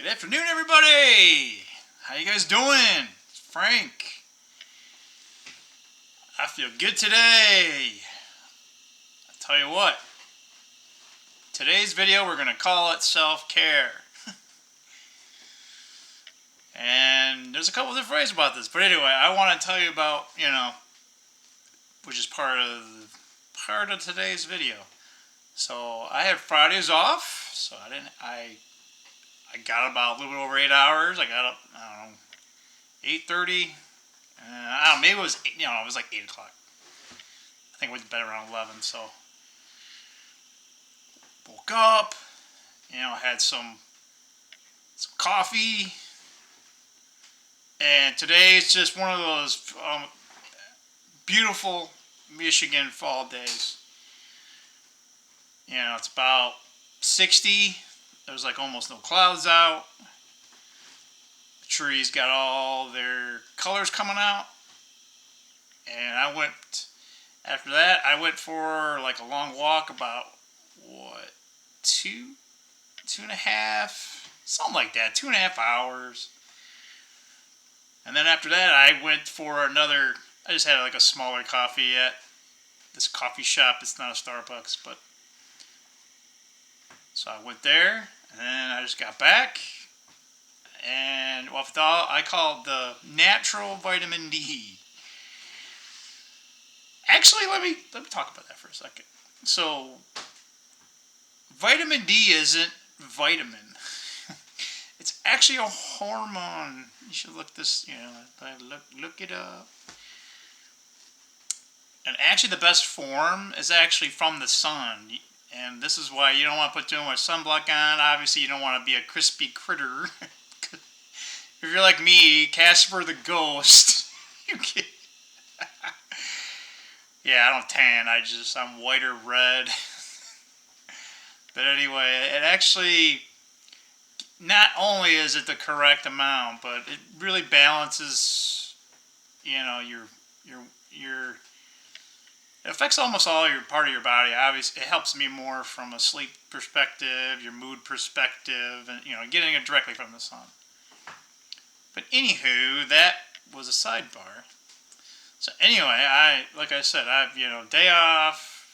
Good afternoon, everybody! How you guys doing? It's Frank. I feel good today. I'll tell you what. Today's video, we're going to call it self-care. And there's a couple different ways about this. But anyway, I want to tell you about, which is part of today's video. So I have Fridays off, so I got about a little bit over 8 hours. I got up, 8:30. I don't know, maybe it was, it was like 8 o'clock. I think I went to bed around 11, so. Woke up, had some coffee. And today is just one of those beautiful Michigan fall days. It's about 60. There's like almost no clouds out. The trees got all their colors coming out. And after that, I went for like a long walk about, two and a half, something like that, 2.5 hours. And then after that, I went for I just had like a smaller coffee at this coffee shop. It's not a Starbucks, but. So I went there, and then I just got back. And I call it the natural vitamin D. Actually, let me talk about that for a second. So, vitamin D isn't vitamin. It's actually a hormone. You should look look it up. And actually, the best form is actually from the sun. And this is why you don't want to put too much sunblock on. Obviously, you don't want to be a crispy critter. If you're like me, Casper the Ghost, you can. Yeah, I don't tan. I'm white or red. But anyway, it actually, not only is it the correct amount, but it really balances, it affects almost all your part of your body. Obviously, it helps me more from a sleep perspective, your mood perspective, and getting it directly from the sun. But anywho, that was a sidebar. So anyway, like I said, I've day off,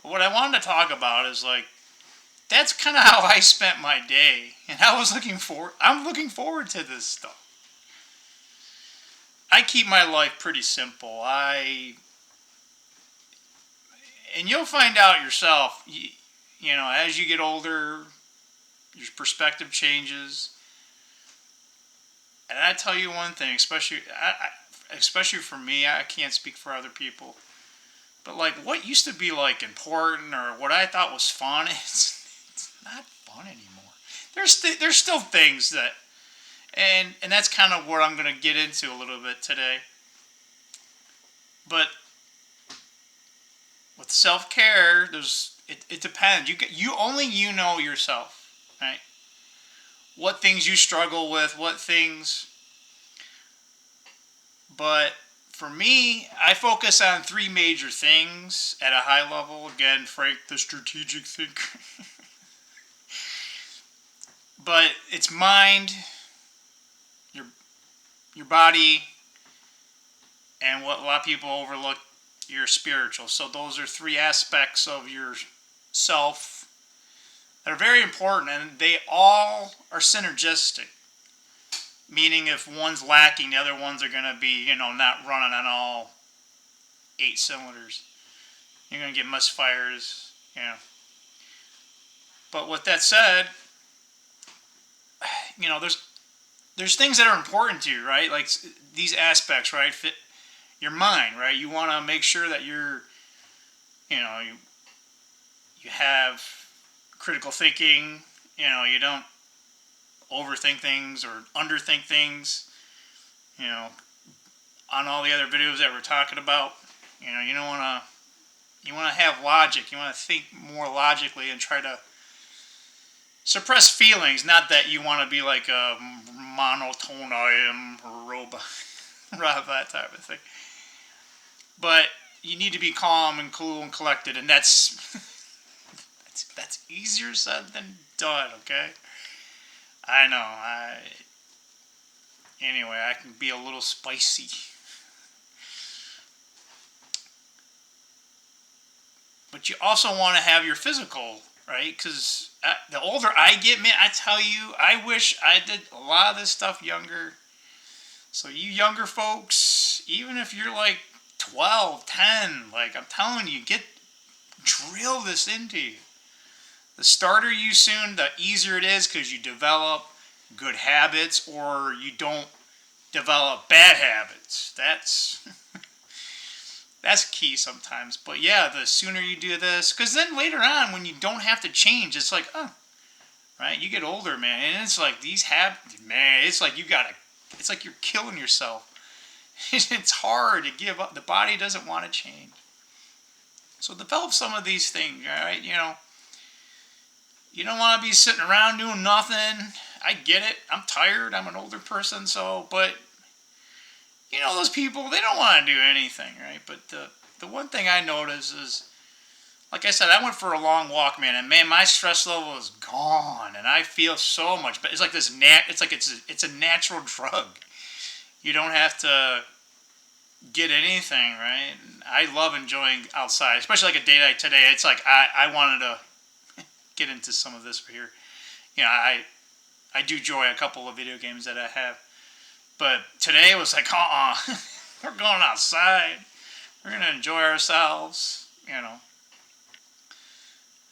But what I wanted to talk about is that's kind of how I spent my day, and I'm looking forward to this stuff. I keep my life pretty simple. And you'll find out yourself, as you get older, your perspective changes. And I tell you one thing, especially for me, I can't speak for other people. But what used to be important or what I thought was fun, it's not fun anymore. There's still things that. And that's kind of what I'm going to get into a little bit today. But with self-care, it depends. You know yourself, right? What things you struggle with, what things. But for me, I focus on 3 major things at a high level. Again, Frank, the strategic thinker. But it's mind, your body, and what a lot of people overlook, your spiritual. So those are 3 aspects of your self that are very important, and they all are synergistic. Meaning if one's lacking, the other ones are going to be, not running on all 8 cylinders. You're going to get misfires, But with that said, there's things that are important to you, right? Like these aspects, right? Fit your mind, right? You want to make sure that you have critical thinking. You don't overthink things or underthink things. On all the other videos that we're talking about, you don't want to. You want to have logic. You want to think more logically and try to suppress feelings. Not that you want to be like a monotone I am robot, that type of thing. But you need to be calm and cool and collected, and that's easier said than done. Okay. I know. Anyway, I can be a little spicy. But you also want to have your physical, right? Because the older I get, man, I tell you, I wish I did a lot of this stuff younger. So you younger folks, even if you're like 12, 10, like I'm telling you, drill this into you. The starter you soon, the easier it is because you develop good habits or you don't develop bad habits. That's key sometimes. But yeah, the sooner you do this, because then later on when you don't have to change, it's like, oh, right? You get older, man, and it's like these habits, man. It's like it's like you're killing yourself. It's hard to give up. The body doesn't want to change. So develop some of these things, all right? You don't want to be sitting around doing nothing. I get it. I'm tired. I'm an older person, but those people, they don't want to do anything, right? But the one thing I notice is, like I said, I went for a long walk, man, and man, my stress level is gone, and I feel so much better. It's like it's a natural drug. You don't have to get anything, right? I love enjoying outside, especially like a day like today. It's like I wanted to get into some of this here. I do enjoy a couple of video games that I have. But today was like, we're going outside. We're going to enjoy ourselves. And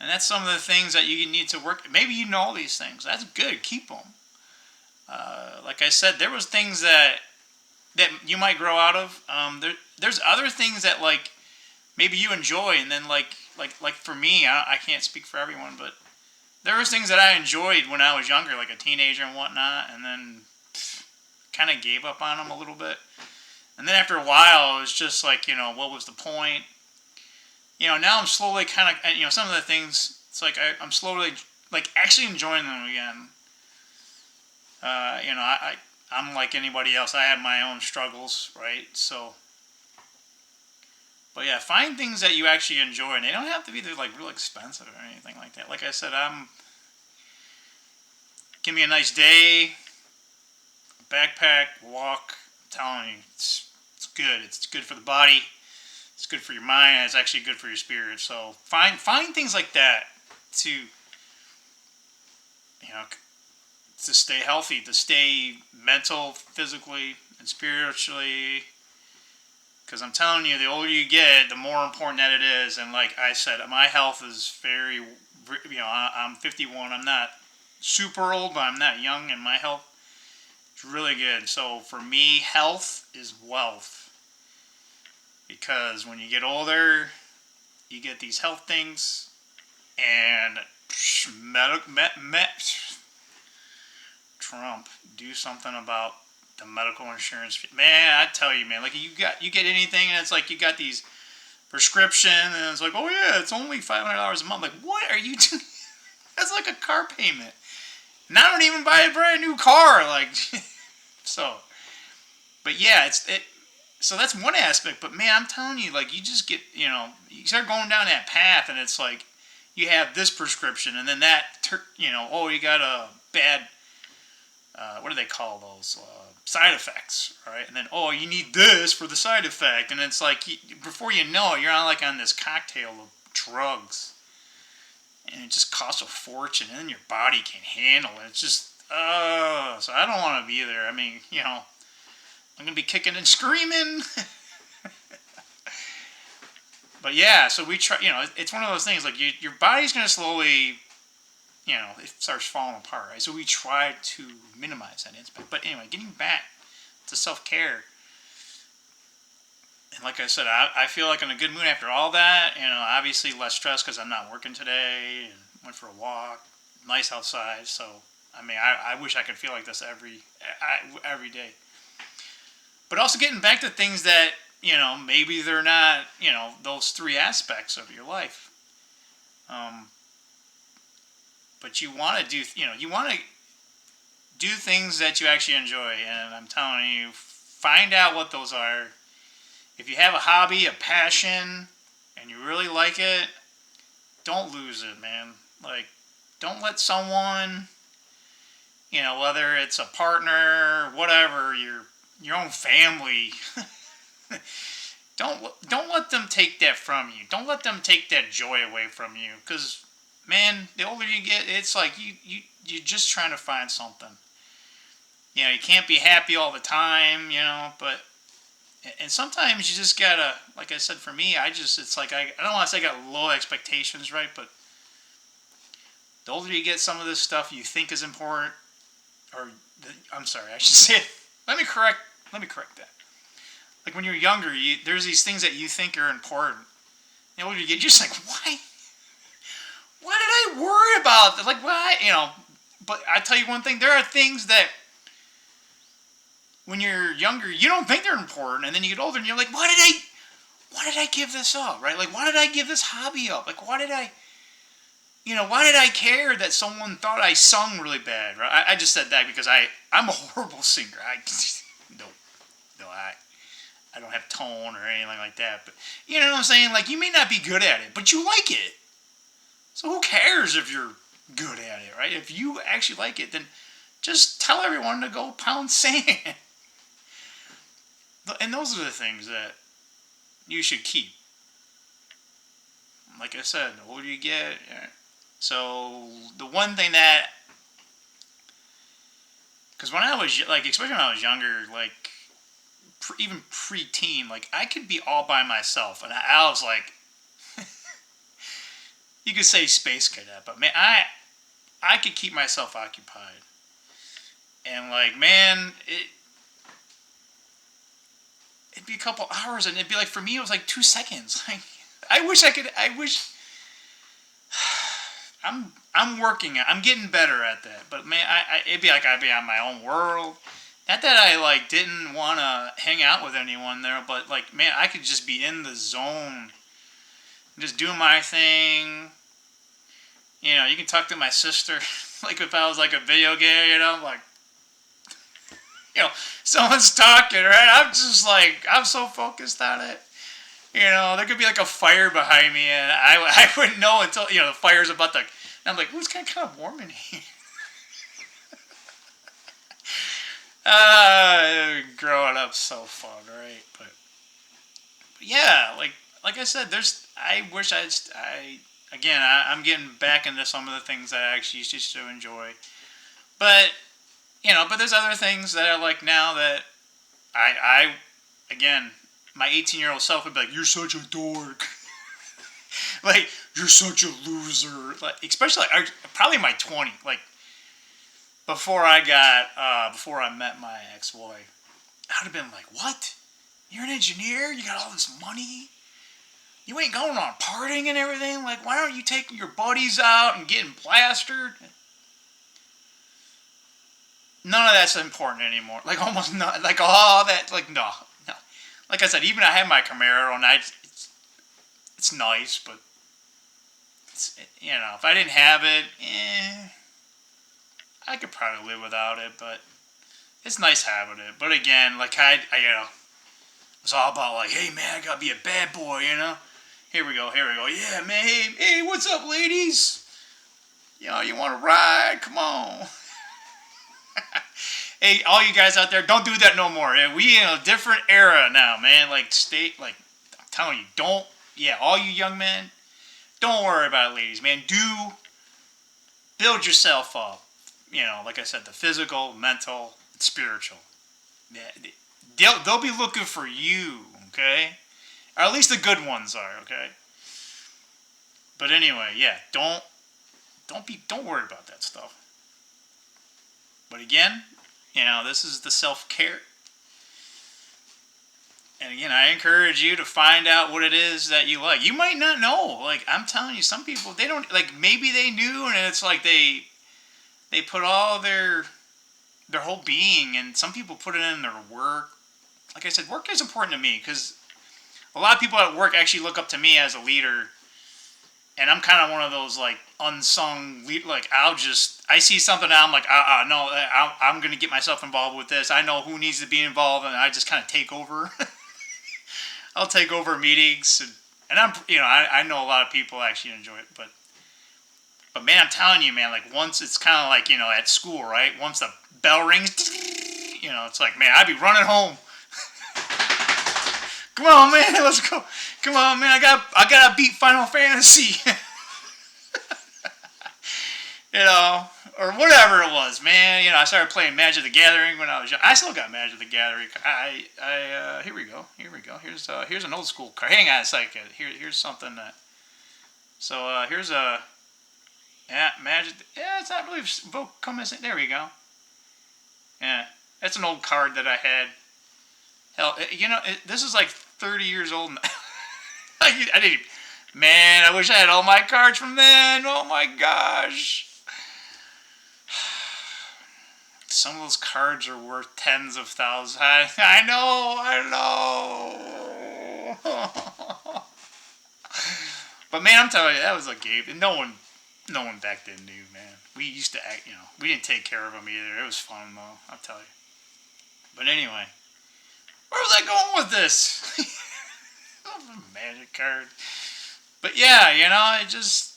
that's some of the things that you need to work. Maybe you know these things. That's good. Keep them. Like I said, there was things that you might grow out of. There's other things that like maybe you enjoy, and then like for me, I can't speak for everyone, but there was things that I enjoyed when I was younger, like a teenager and whatnot, and then kind of gave up on them a little bit. And then after a while, it was just like, what was the point? Now I'm slowly kind of, some of the things, it's like I'm slowly, like, actually enjoying them again. I'm like anybody else. I have my own struggles, right? So, but yeah, find things that you actually enjoy, and they don't have to be like real expensive or anything like that. Like I said, give me a nice day, backpack, walk. I'm telling you, it's good. It's good for the body. It's good for your mind. And it's actually good for your spirit. So find things like that to to stay healthy, to stay mental, physically, and spiritually. Because I'm telling you, the older you get, the more important that it is. And like I said, my health is very, I'm 51. I'm not super old, but I'm not young, and my health is really good. So for me, health is wealth. Because when you get older, you get these health things, and Trump, do something about the medical insurance. Man, I tell you, man, like you get anything, and it's like you got these prescription, and it's like, oh yeah, it's only $500 a month. Like, what are you doing? That's like a car payment. And I don't even buy a brand new car, like, so. But yeah, so that's one aspect. But man, I'm telling you, like, you just get, you start going down that path, and it's like you have this prescription, and then that, oh, you got a bad, what do they call those? Side effects, right? And then, oh, you need this for the side effect, and it's like before you know it, you're on this cocktail of drugs, and it just costs a fortune, and then your body can't handle it. It's just, so I don't want to be there. I mean, I'm gonna be kicking and screaming. But yeah, so we try. It's one of those things like your body's gonna slowly, it starts falling apart, right? So we try to minimize that impact. But anyway, getting back to self-care. And like I said, I feel like I'm in a good mood after all that. Obviously less stress because I'm not working today, and went for a walk. Nice outside. So, I mean, I wish I could feel like this every day. But also getting back to things that, maybe they're not, those three aspects of your life. But you want to do things that you actually enjoy. And I'm telling you, find out what those are. If you have a hobby, a passion, and you really like it, don't lose it, man. Like, don't let someone whether it's a partner, whatever, your own family. Don't let them take that from you. Don't let them take that joy away from you. Because, man, the older you get, it's like you're just trying to find something. You can't be happy all the time, but and sometimes you just gotta, like I said, for me, it's like I don't want to say I got low expectations, right? But the older you get, some of this stuff you think is important, I'm sorry, I should say it. Let me correct that. Like when you're younger, there's these things that you think are important. The older you get, you're just like, why? Why did I worry about that? Like, why? But I tell you one thing: there are things that when you're younger, you don't think they're important, and then you get older, and you're like, why did I give this up? Right? Like, why did I give this hobby up? Like, why did I care that someone thought I sung really bad? Right? I just said that because I'm a horrible singer. No, no, I don't have tone or anything like that. But you know what I'm saying? Like, you may not be good at it, but you like it. So who cares if you're good at it, right? If you actually like it, then just tell everyone to go pound sand. And those are the things that you should keep. Like I said, the older you get. So the one thing that, because when I was like, especially when I was younger, like even pre-teen, like I could be all by myself, and I was like, you could say space cadet, but man, I could keep myself occupied, and like man, it'd be a couple hours, and it'd be like for me it was like 2 seconds. Like I wish I could. I wish. I'm working. I'm getting better at that. But man, it'd be like I'd be on my own world. Not that I like didn't want to hang out with anyone there, but like man, I could just be in the zone, just doing my thing. You can talk to my sister, like if I was like a video game, like someone's talking, right? I'm just like I'm so focused on it. There could be like a fire behind me, and I wouldn't know until the fire's about to. And I'm like, ooh, it's kind of warm in here. Growing up so fun, right? But yeah, like I said, I wish I'm getting back into some of the things that I actually used to enjoy, but but there's other things that I like now that I again. My 18-year-old self would be like, "You're such a dork." Like, "You're such a loser." Like, especially probably my 20, like before I met my ex-wife, I'd have been like, "What? You're an engineer? You got all this money? You ain't going on partying and everything? Like, why aren't you taking your buddies out and getting plastered?" None of that's important anymore. Like, almost not. Like, all that. Like, no. Like I said, even I have my Camaro, and it's nice, but if I didn't have it, I could probably live without it. But it's nice having it. But again, like I it's all about like, hey man, I gotta be a bad boy, Here we go. Yeah, man. Hey, what's up, ladies? You want to ride? Come on. Hey, all you guys out there, don't do that no more. We in a different era now, man. Like, I'm telling you, all you young men, don't worry about it, ladies, man. Do build yourself up. Like I said, the physical, mental, spiritual. They'll be looking for you, okay? Or at least the good ones are, okay? But anyway, yeah, don't worry about that stuff. But again, this is the self-care. And again, I encourage you to find out what it is that you like. You might not know. Like, I'm telling you, some people, they don't, like, maybe they knew, and it's like they put all their whole being, and some people put it in their work. Like I said, work is important to me, because a lot of people at work actually look up to me as a leader, and I'm kind of one of those, like, unsung lead. Like, I see something now, I'm like, no, I'm going to get myself involved with this. I know who needs to be involved, and I just kind of take over. I'll take over meetings, and I know a lot of people actually enjoy it, but But man, I'm telling you, man, like once it's kind of like, at school, right? Once the bell rings, it's like, man, I'd be running home. Come on, man, let's go. Come on, man, I gotta beat Final Fantasy. Or whatever it was, man. I started playing Magic the Gathering when I was young. I still got Magic the Gathering. Here we go. Here's an old school card. Hang on a second. Here's something that. So here's a. Yeah, Magic. Yeah, it's not really come missing. There we go. Yeah, that's an old card that I had. Hell, this is like 30 years old. I didn't. Man, I wish I had all my cards from then. Oh my gosh. Some of those cards are worth tens of thousands. I know. But man, I'm telling you, that was a game. And no one back then knew, man. We used to act, we didn't take care of them either. It was fun though, I'll tell you. But anyway, where was I going with this? Magic card. But yeah, just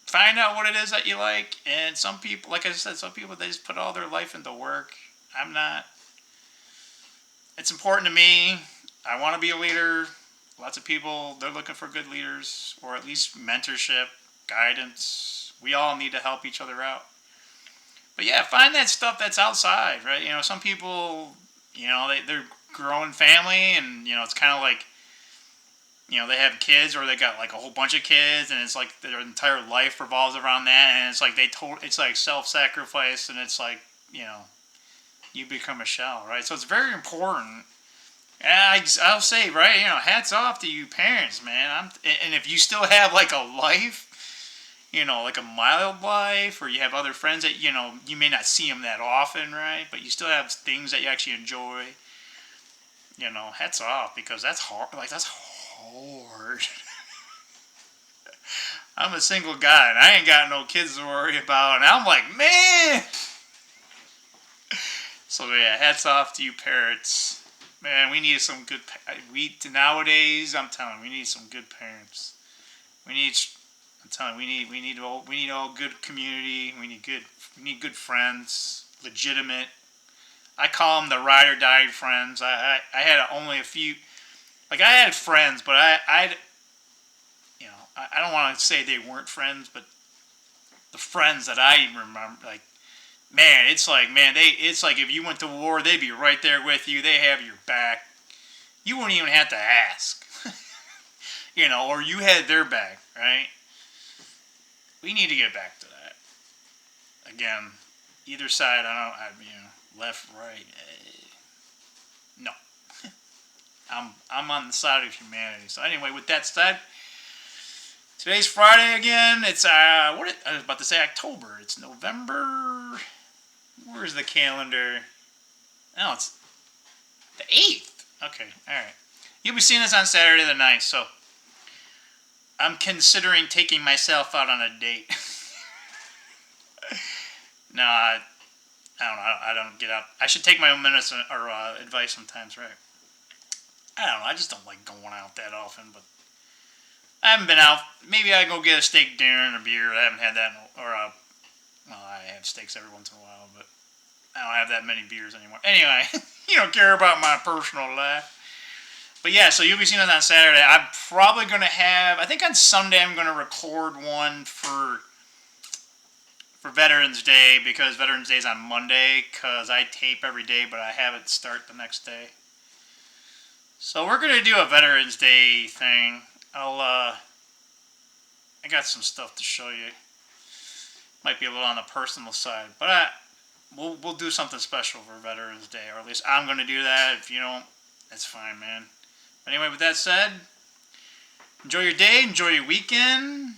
find out what it is that you like. And some people, like I said, they just put all their life into work. I'm not. It's important to me. I want to be a leader. Lots of people, they're looking for good leaders, or at least mentorship, guidance. We all need to help each other out. But yeah, find that stuff that's outside, right? Some people, they're growing family, and it's kind of like, they have kids, or they got like a whole bunch of kids, and it's like their entire life revolves around that, and it's like it's like self-sacrifice, and it's like, you become a shell, right? So it's very important. And I'll say, right, hats off to you parents, man. And if you still have like a life, like a mild life, or you have other friends that, you may not see them that often, right? But you still have things that you actually enjoy. Hats off, because that's hard. Like, that's hard. I'm a single guy, and I ain't got no kids to worry about. And I'm like, man. So, yeah, hats off to you parents. Man, we need some good. Nowadays, I'm telling you, we need some good parents. I'm telling you, we need all good community. We need good friends, legitimate. I call them the ride or die friends. I had only a few. Like, I had friends, but I don't want to say they weren't friends, but the friends that I remember, like, man, it's like if you went to war, they'd be right there with you. They have your back. You wouldn't even have to ask, or you had their back, right? We need to get back to that. Again, either side, left, right, no. I'm on the side of humanity. So anyway, with that said, today's Friday again. It's I was about to say October. It's November. Where's the calendar? Oh, it's the 8th. Okay, all right. You'll be seeing this on Saturday the 9th. So I'm considering taking myself out on a date. No, I don't know. I don't get out. I should take my own minutes or advice sometimes, right? I don't know. I just don't like going out that often, but I haven't been out. Maybe I go get a steak dinner and a beer. I haven't had that, I have steaks every once in a while, but I don't have that many beers anymore. Anyway, you don't care about my personal life. But yeah, so you'll be seeing it on Saturday. I'm probably going to I think on Sunday I'm going to record one for Veterans Day, because Veterans Day is on Monday, because I tape every day, but I have it start the next day. So we're going to do a Veterans Day thing. I got some stuff to show you. Might be a little on the personal side, but we'll do something special for Veterans Day, or at least I'm going to do that. If you don't, that's fine, man. Anyway, with that said, enjoy your day, enjoy your weekend.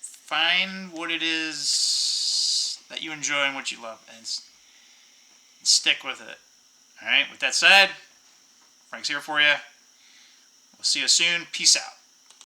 Find what it is that you enjoy and what you love, and stick with it. All right, with that said, Frank's here for you. We'll see you soon. Peace out.